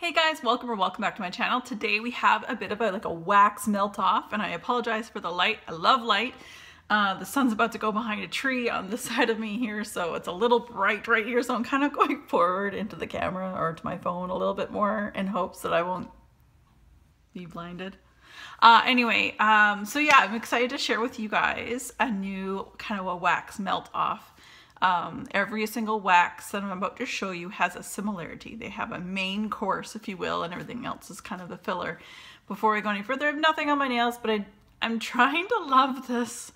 Hey guys, welcome back to my channel. Today we have a bit of a wax melt off, and I apologize for the light. I love light. The sun's about to go behind a tree on this side of me here, so it's a little bright right here, so I'm kind of going forward into the camera or to my phone a little bit more in hopes that I won't be blinded. Anyway, so yeah, I'm excited to share with you guys a new kind of a wax melt off. Every single wax that I'm about to show you has a similarity. They have a main course, if you will, and everything else is kind of the filler. Before we go any further, I have nothing on my nails, but I'm trying to love this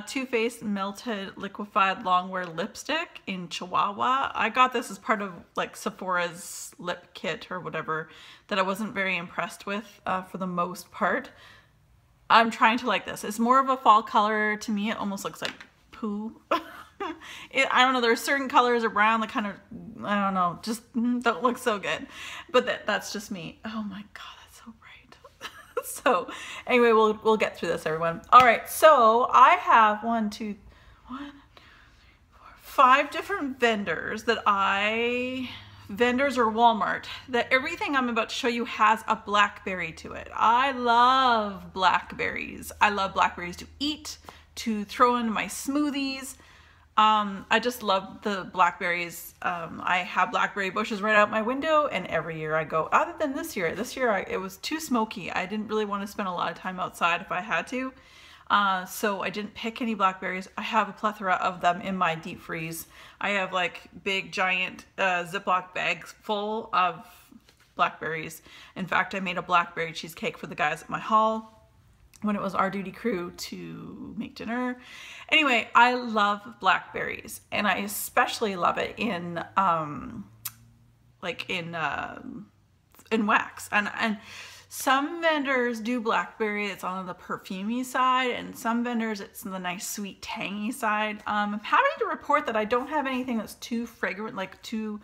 Too Faced Melted Liquefied Longwear Lipstick in Chihuahua. I got this as part of like Sephora's lip kit or whatever that I wasn't very impressed with for the most part. I'm trying to like this. It's more of a fall color to me. It almost looks like poo. I don't know, there are certain colors of brown that kind of, I don't know, just don't look so good. But that's just me. Oh my God, that's so bright. So anyway, we'll get through this, everyone. All right, so I have 5 different vendors vendors or Walmart, that everything I'm about to show you has a blackberry to it. I love blackberries. I love blackberries to eat, to throw into my smoothies. I just love the blackberries. I have blackberry bushes right out my window, and every year I go, other than this year. This year it was too smoky. I didn't really want to spend a lot of time outside if I had to. So I didn't pick any blackberries. I have a plethora of them in my deep freeze. I have like big giant Ziploc bags full of blackberries. In fact, I made a blackberry cheesecake for the guys at my hall when it was our duty crew to make dinner. Anyway, I love blackberries, and I especially love it in wax. And some vendors do blackberry, it's on the perfumey side, and some vendors it's the nice sweet tangy side. I'm happy to report that I don't have anything that's too fragrant, like too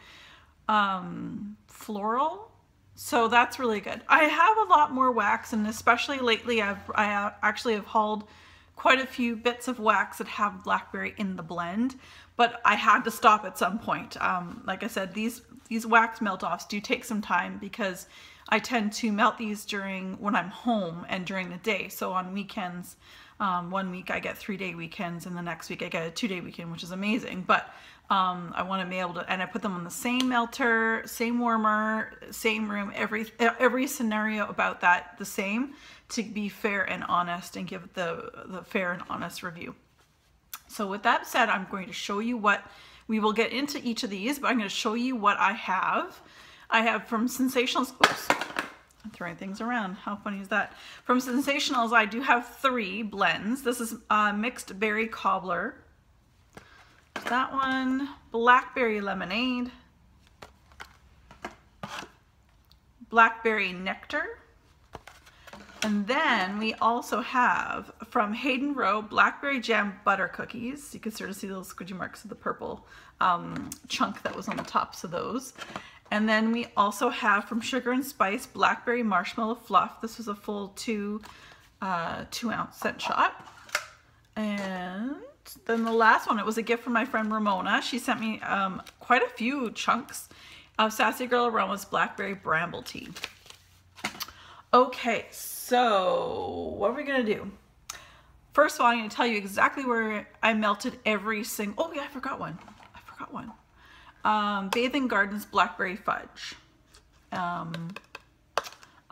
floral. So that's really good. I have a lot more wax, and especially lately I actually have hauled quite a few bits of wax that have blackberry in the blend, but I had to stop at some point. Like I said, these wax melt-offs do take some time because I tend to melt these when I'm home and during the day. So on weekends, one week I get 3-day weekends, and the next week I get a 2-day weekend, which is amazing. But I want to be able to, and I put them on the same melter, same warmer, same room, every scenario about that the same, to be fair and honest and give the fair and honest review. So with that said, I'm going to show you what, we will get into each of these, but I'm going to show you what I have. I have from Sensationals, oops, I'm throwing things around. How funny is that? From Sensationals, I do have 3 blends. This is mixed berry cobbler. That one, blackberry lemonade, blackberry nectar, and then we also have from Hayden Rose blackberry jam butter cookies. You can sort of see those squidgy marks of the purple chunk that was on the tops of those. And then we also have from Sugar and Spice blackberry marshmallow fluff. This was a full 2-ounce scent shot. And then the last one, it was a gift from my friend Ramona. She sent me quite a few chunks of Sassy Girl Aroma's blackberry bramble tea. Okay, so what are we gonna do? First of all, I'm gonna tell you exactly where I melted every single, oh yeah, I forgot one. Bathing Gardens Blackberry Fudge. All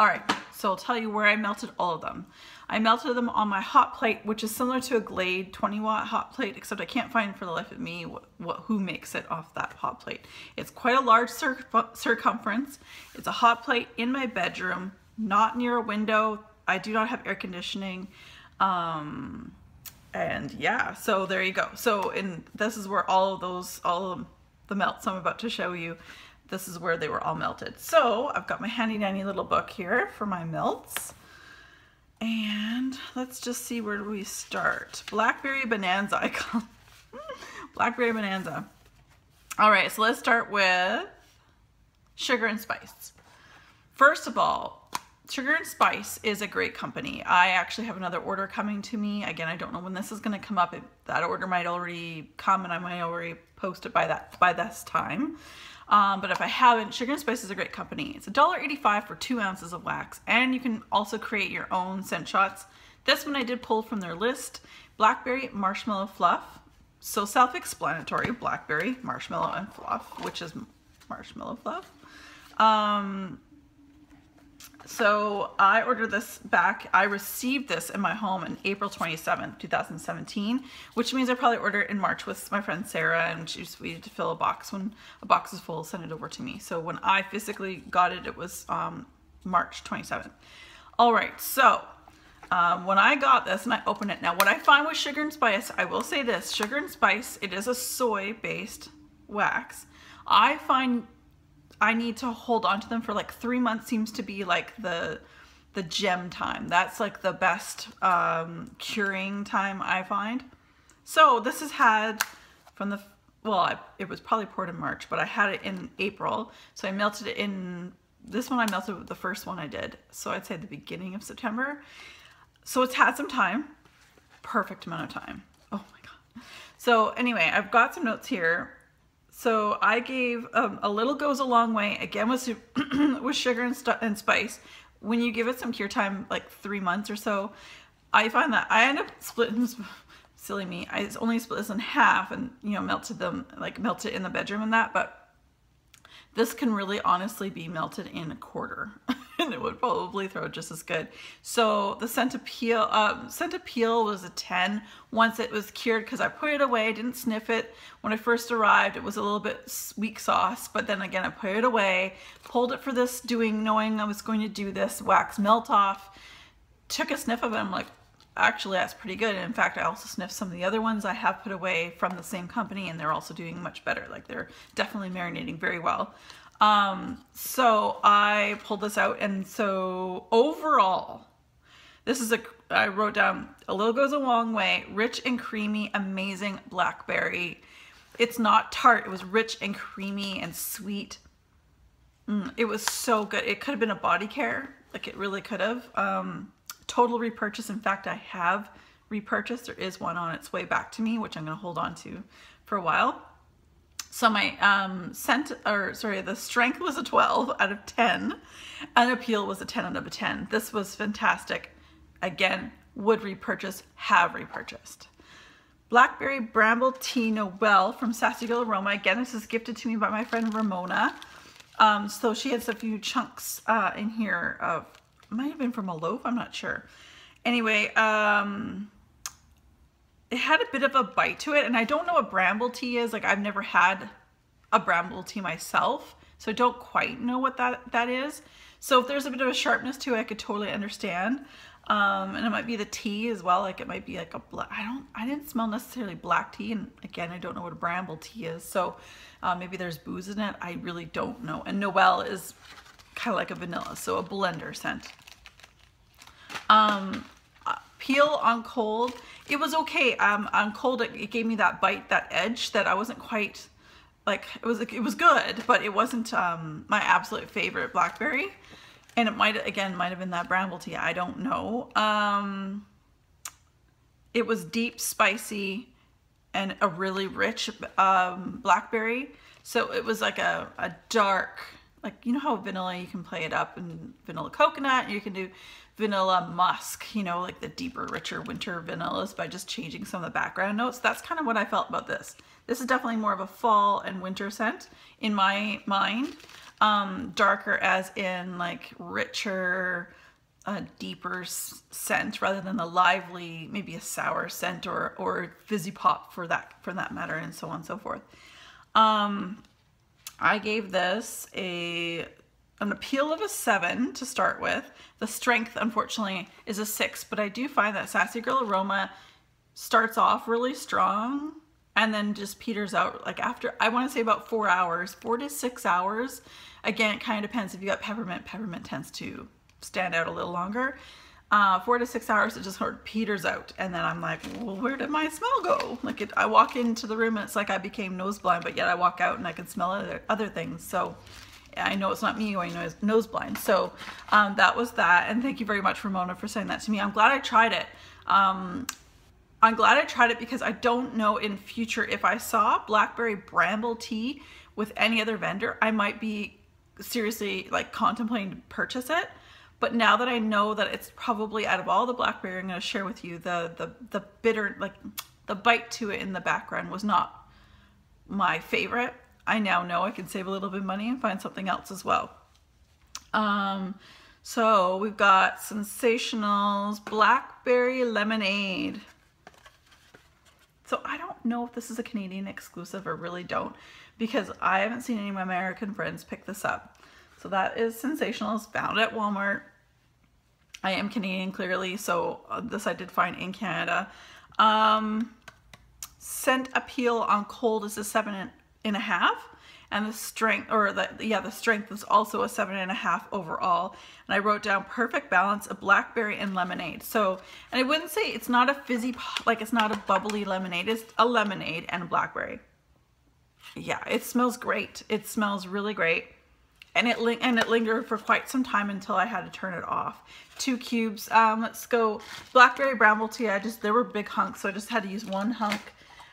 right, so I'll tell you where I melted all of them. I melted them on my hot plate, which is similar to a Glade 20-watt hot plate, except I can't find for the life of me who makes it off that hot plate. It's quite a large circumference. It's a hot plate in my bedroom, not near a window. I do not have air conditioning. And yeah, so there you go. So this is where all of the melts I'm about to show you, this is where they were all melted. So I've got my handy dandy little book here for my melts. And let's just see, where do we start? Blackberry Bonanza, I call Blackberry Bonanza. All right, so let's start with Sugar and Spice. First of all, Sugar and Spice is a great company. I actually have another order coming to me. Again, I don't know when this is going to come up. That order might already come, and I might already post it by this time. But if I haven't, Sugar and Spice is a great company. It's $1.85 for 2 ounces of wax, and you can also create your own scent shots. This one I did pull from their list. Blackberry Marshmallow Fluff. So self-explanatory, blackberry, marshmallow, and fluff, which is marshmallow fluff. So I ordered this back. I received this in my home on April 27th, 2017, which means I probably ordered it in March with my friend Sarah, and we had to fill a box. When a box is full, send it over to me. So when I physically got it, it was March 27th. All right, so when I got this and I opened it, now what I find with Sugar and Spice, I will say this, Sugar and Spice, it is a soy-based wax. I find I need to hold on to them for like 3 months, seems to be like the gem time. That's like the best curing time I find. So this has had from the, well, it was probably poured in March, but I had it in April. So I melted it in, this one I melted with the first one I did. So I'd say the beginning of September. So it's had some time, perfect amount of time. Oh my God. So anyway, I've got some notes here. So I gave a little goes a long way, again with Sugar and Spice. When you give it some cure time, like 3 months or so, I find that I end up splitting, silly me, I only split this in half and, you know, melted them, like melted in the bedroom and that, but this can really honestly be melted in a quarter and it would probably throw just as good. So the scent appeal was a 10 once it was cured, because I put it away, didn't sniff it. When I first arrived, it was a little bit weak sauce, but then again, I put it away, pulled it for this, knowing I was going to do this wax melt off, took a sniff of it, I'm like, actually that's pretty good. And in fact, I also sniffed some of the other ones I have put away from the same company, and they're also doing much better. Like they're definitely marinating very well. So I pulled this out, and so overall, this is I wrote down, a little goes a long way, rich and creamy, amazing blackberry. It's not tart, it was rich and creamy and sweet. It was so good. It could have been a body care, like it really could have. Total repurchase. In fact, I have repurchased. There is one on its way back to me, which I'm going to hold on to for a while. So my the strength was a 12 out of 10, and appeal was a 10 out of 10. This was fantastic. Again, would repurchase, have repurchased. Blackberry Bramble Tea Noel from Sassy Girl Aroma. Again, this is gifted to me by my friend Ramona. So she has a few chunks in here of, might have been from a loaf, I'm not sure. Anyway, it had a bit of a bite to it, and I don't know what bramble tea is. Like, I've never had a bramble tea myself, so I don't quite know what that is. So if there's a bit of a sharpness to it, I could totally understand. And it might be the tea as well. Like it might be like I didn't smell necessarily black tea, and again, I don't know what a bramble tea is. So maybe there's booze in it. I really don't know. And Noel is kind of like a vanilla, so a blender scent. Peel on cold, it was okay. On cold, it gave me that bite, that edge that I wasn't quite like. It was good, but it wasn't my absolute favorite blackberry. And it might have been that bramble tea. I don't know. It was deep, spicy, and a really rich blackberry. So it was like a dark, like, you know how vanilla, you can play it up, and vanilla coconut, you can do vanilla musk, you know, like the deeper, richer winter vanillas by just changing some of the background notes. That's kind of what I felt about this. This is definitely more of a fall and winter scent in my mind. Darker as in like richer, deeper scent rather than a lively, maybe a sour scent or fizzy pop for that matter, and so on and so forth. I gave this an appeal of a 7 to start with. The strength, unfortunately, is a 6, but I do find that Sassy Girl Aroma starts off really strong and then just peters out like after, I want to say about 4 hours, 4 to 6 hours. Again, it kind of depends. If you got peppermint, peppermint tends to stand out a little longer. 4 to 6 hours, it just sort of peters out. And then I'm like, well, where did my smell go? Like I walk into the room and it's like I became nose blind, but yet I walk out and I can smell other things. So I know it's not me going nose blind. So that was that. And thank you very much, Ramona, for saying that to me. I'm glad I tried it. I'm glad I tried it because I don't know in future if I saw blackberry bramble tea with any other vendor, I might be seriously like contemplating to purchase it. But now that I know that it's probably, out of all the blackberry I'm going to share with you, the bitter, like the bite to it in the background was not my favorite. I now know I can save a little bit of money and find something else as well. So we've got Sensational's Blackberry Lemonade. So I don't know if this is a Canadian exclusive, or really don't, because I haven't seen any of my American friends pick this up. So that is Sensational's, found at Walmart. I am Canadian clearly, so this I did find in Canada. Scent appeal on cold is a 7.5, and the strength, or the strength is also a 7.5 overall. And I wrote down perfect balance of blackberry and lemonade. So, and I wouldn't say it's not a fizzy, like it's not a bubbly lemonade. It's a lemonade and a blackberry. Yeah, it smells great. It smells really great. And it lingered for quite some time until I had to turn it off. 2 cubes. Let's go blackberry bramble tea. There were big hunks, so I just had to use one hunk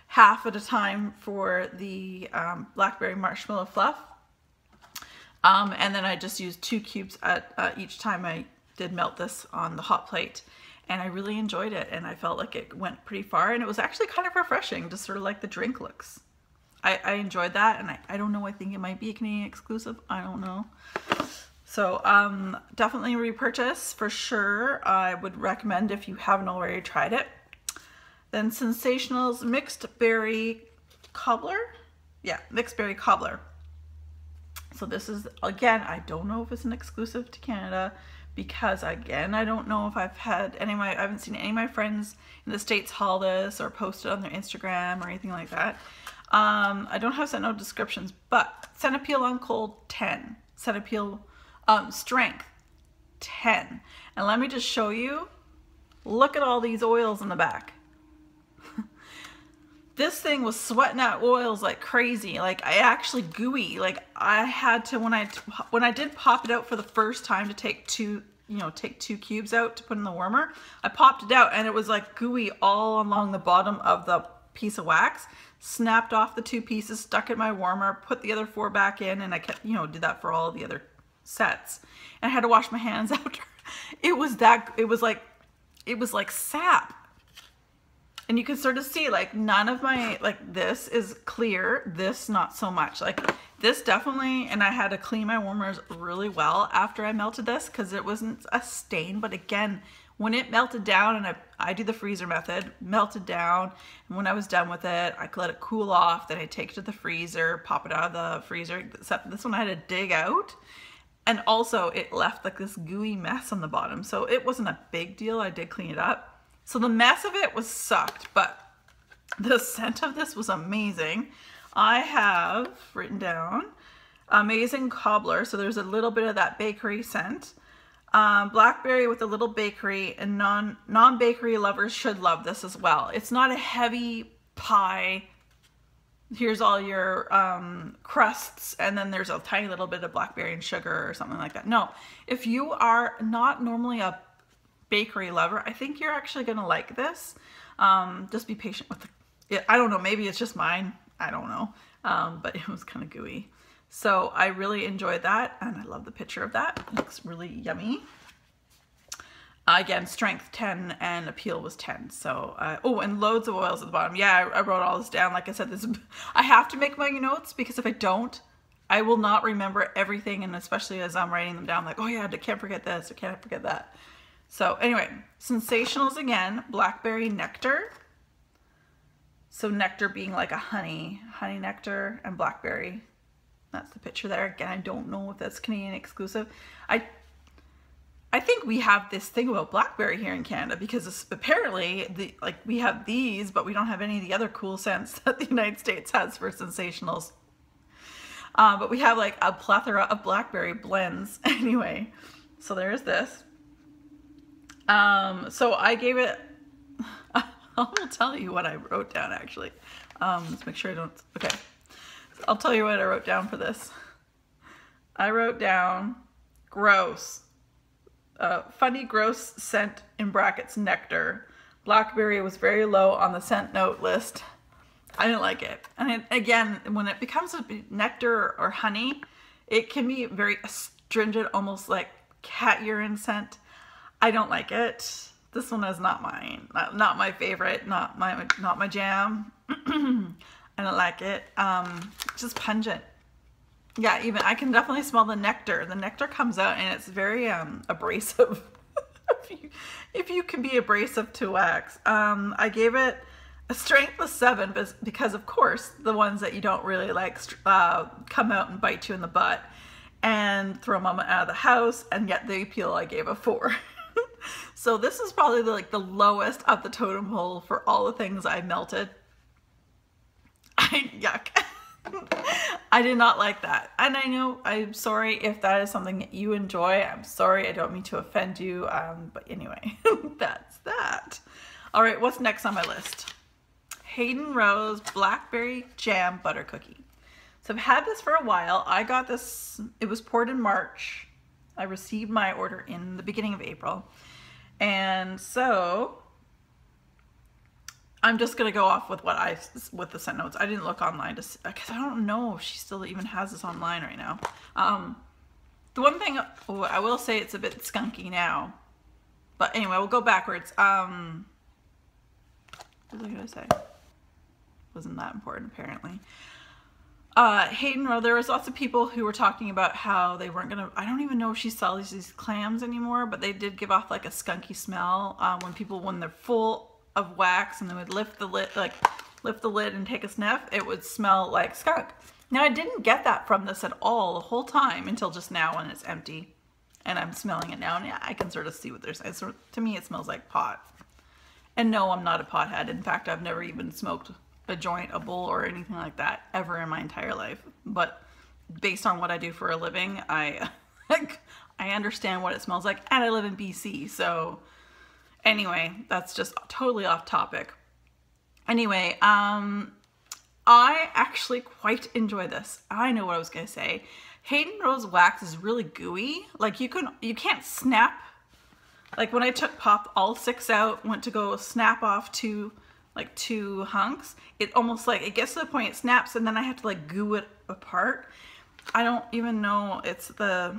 half at a time for the blackberry marshmallow fluff. And then I just used 2 cubes at each time I did melt this on the hot plate. And I really enjoyed it, and I felt like it went pretty far, and it was actually kind of refreshing, just sort of like the drink looks. I enjoyed that, and I don't know, I think it might be a Canadian exclusive. I don't know. So definitely repurchase for sure. I would recommend if you haven't already tried it. Then Sensational's Mixed Berry Cobbler. Yeah, Mixed Berry Cobbler. So this is, again, I don't know if it's an exclusive to Canada, because again, I don't know if I've had any of my, I haven't seen any of my friends in the States haul this or post it on their Instagram or anything like that. I don't have scent note descriptions, but scent appeal on cold, 10. Scent appeal, strength, 10. And let me just show you, look at all these oils in the back. This thing was sweating out oils like crazy. Like, I actually gooey, like I had to, when I did pop it out for the first time to take 2 cubes out to put in the warmer, I popped it out and it was like gooey all along the bottom of the piece of wax. Snapped off the 2 pieces, stuck in my warmer, put the other 4 back in, and I kept, did that for all the other sets. And I had to wash my hands after. It was like sap. And you can sort of see, like, none of my, like, this is clear, this not so much. Like, this definitely, and I had to clean my warmers really well after I melted this, because it wasn't a stain. But again, when it melted down, and I do the freezer method, melted down, and when I was done with it, I let it cool off, then I take it to the freezer, pop it out of the freezer. Except this one I had to dig out, and also it left like this gooey mess on the bottom. So it wasn't a big deal, I did clean it up. So the mess of it was sucked, but the scent of this was amazing. I have written down amazing cobbler, so there's a little bit of that bakery scent. Blackberry with a little bakery, and non-bakery lovers should love this as well. It's not a heavy pie. Here's all your crusts, and then there's a tiny little bit of blackberry and sugar or something like that. No, if you are not normally a bakery lover, I think you're actually gonna like this. Just be patient with it. I don't know, maybe it's just mine. I don't know, but it was kind of gooey. So I really enjoyed that, and I love the picture of that. It looks really yummy. Again, strength 10 and appeal was 10. So, oh, and loads of oils at the bottom. Yeah, I wrote all this down. Like I said, I have to make my notes, because if I don't, I will not remember everything, and especially as I'm writing them down, like, oh yeah, I can't forget this, or can't forget that. So anyway, Sensationals again, Blackberry Nectar. So nectar being like a honey nectar, and blackberry. That's the picture there. Again, I don't know if that's Canadian exclusive. I think we have this thing about blackberry here in Canada, because apparently we have these, but we don't have any of the other cool scents that the United States has for Sensationals. But we have like a plethora of blackberry blends. Anyway, so there's this. So I gave it, I will tell you what I wrote down actually. Let's make sure I don't, okay. So I'll tell you what I wrote down for this. I wrote down gross, funny gross scent in brackets nectar. Blackberry was very low on the scent note list. I didn't like it. And again, when it becomes a nectar or honey, it can be very astringent, almost like cat urine scent. I don't like it. This one is not mine. Not my favorite. Not my jam. I don't like it. Just pungent. Yeah, even I can definitely smell the nectar. The nectar comes out and it's very abrasive. if you can be abrasive to wax. I gave it a strength of 7 because of course the ones that you don't really like come out and bite you in the butt and throw mama out of the house, and yet the appeal I gave a 4. So this is probably like the lowest of the totem pole for all the things I melted. Yuck. I did not like that. And I know, I'm sorry if that is something that you enjoy. I'm sorry, I don't mean to offend you. But anyway, that's that. All right, what's next on my list? Hayden Rose Blackberry Jam Butter Cookie. So I've had this for a while. I got this, it was poured in March. I received my order in the beginning of April. And so I'm just gonna go off with with the scent notes. I didn't look online to see, because I don't know if she still even has this online right now. The one thing I will say, it's a bit skunky now, but anyway, we'll go backwards. What was I gonna say? Wasn't that important apparently. Hayden Rose, there was lots of people who were talking about how they weren't gonna, I don't even know if she sells these clams anymore, but they did give off like a skunky smell when they're full of wax and they would lift the lid and take a sniff, it would smell like skunk. Now I didn't get that from this at all the whole time until just now when it's empty and I'm smelling it now, and yeah, I can sort of see what they're saying. So to me it smells like pot. And no, I'm not a pothead. In fact, I've never even smoked a joint, a bowl, or anything like that ever in my entire life. But based on what I do for a living, I understand what it smells like, and I live in BC, so anyway, that's just totally off topic. Anyway, I actually quite enjoy this. I know what I was gonna say. Hayden Rose wax is really gooey. Like you can't snap. Like when I popped all 6 out, went to go snap off two hunks, it almost like, it gets to the point it snaps and then I have to like goo it apart. I don't even know, I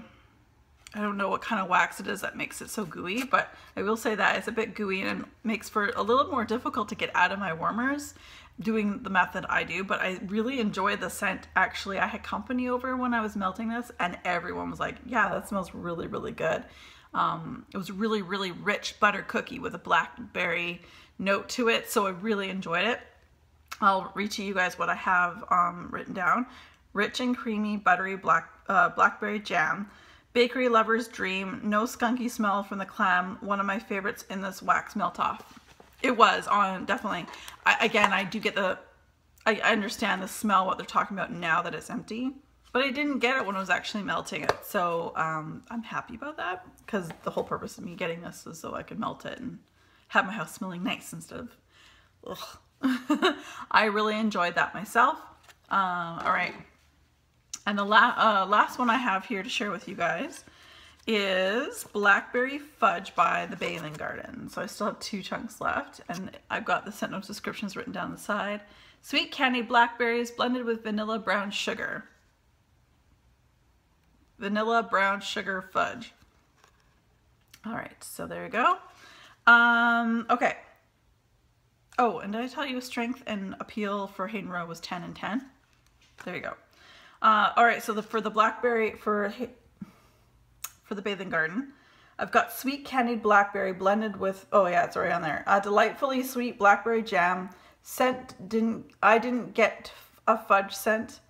don't know what kind of wax it is that makes it so gooey, but I will say that it's a bit gooey and makes for a little more difficult to get out of my warmers doing the method I do, but I really enjoy the scent. Actually, I had company over when I was melting this and everyone was like, yeah, that smells really, really good. It was really, really rich butter cookie with a blackberry note to it, so I really enjoyed it. I'll read to you guys what I have written down. Rich and creamy buttery blackberry jam. Bakery lover's dream. No skunky smell from the clam. One of my favorites in this wax melt off. It was on, definitely. Again, I do get I understand the smell, what they're talking about now that it's empty. But I didn't get it when I was actually melting it. So I'm happy about that, because the whole purpose of me getting this was so I could melt it and have my house smelling nice instead of, ugh. I really enjoyed that myself. All right. And the last one I have here to share with you guys is Blackberry Fudge by the Bathing Garden. So I still have 2 chunks left, and I've got the scent notes descriptions written down the side. Sweet candied blackberries blended with vanilla brown sugar. Vanilla brown sugar fudge. All right, so there you go. Okay. Oh, and did I tell you strength and appeal for Hayden Rose was 10 and 10? There you go. All right, so for the blackberry, for the Bathing Garden, I've got sweet candied blackberry blended with, oh yeah, it's already on there. Delightfully sweet blackberry jam. Scent, I didn't get a fudge scent.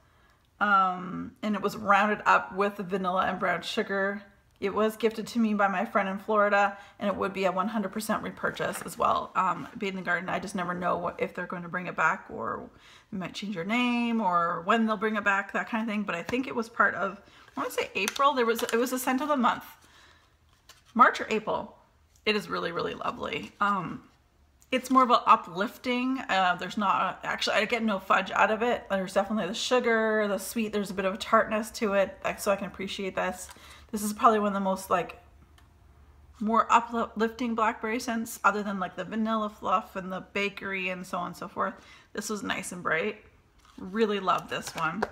And it was rounded up with vanilla and brown sugar. It was gifted to me by my friend in Florida, and it would be a 100% repurchase as well. Bathing Garden, I just never know if they're going to bring it back, or they might change their name, or when they'll bring it back, that kind of thing. But I think it was part of, I want to say April. It was a scent of the month, March or April. It is really, really lovely. It's more of an uplifting. There's not, actually, I get no fudge out of it. There's definitely the sugar, the sweet, there's a bit of a tartness to it, so I can appreciate this. This is probably one of the most, like, more uplifting blackberry scents other than like the vanilla fluff and the bakery and so on and so forth. This was nice and bright. Really love this one.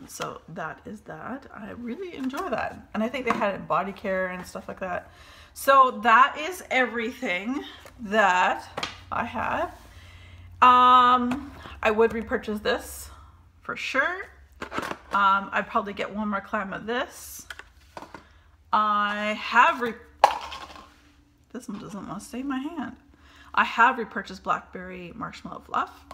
So that is that. I really enjoy that. And I think they had it in body care and stuff like that. So that is everything that I have. I would repurchase this for sure. I'd probably get one more clam of this. I have this one doesn't want to stay in my hand. I have repurchased Blackberry Marshmallow Fluff.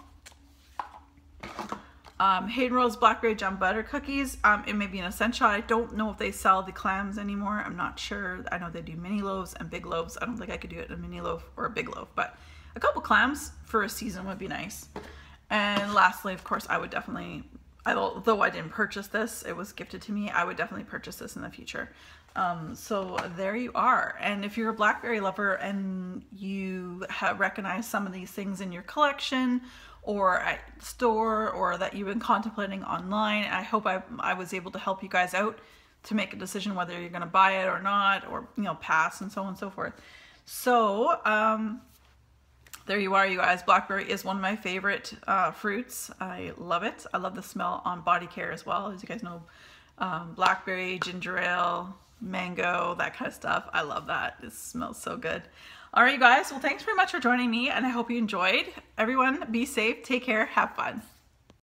Hayden Rose Blackberry Jam Butter Cookies. It may be an essential. I don't know if they sell the clams anymore. I'm not sure. I know they do mini loaves and big loaves. I don't think I could do it in a mini loaf or a big loaf, but a couple clams for a season would be nice. And lastly, of course, I would definitely, though I didn't purchase this, it was gifted to me, I would definitely purchase this in the future. So there you are. And if you're a Blackberry lover and you have recognized some of these things in your collection or at the store, or that you've been contemplating online, I hope I was able to help you guys out to make a decision whether you're going to buy it or not, or, you know, pass and so on and so forth. So there you are, you guys. Blackberry is one of my favorite fruits. I love it. I love the smell on body care as well. As you guys know, blackberry, ginger ale, mango, that kind of stuff. I love that. It smells so good. All right, you guys. Well, thanks very much for joining me, and I hope you enjoyed. Everyone, be safe, take care, have fun.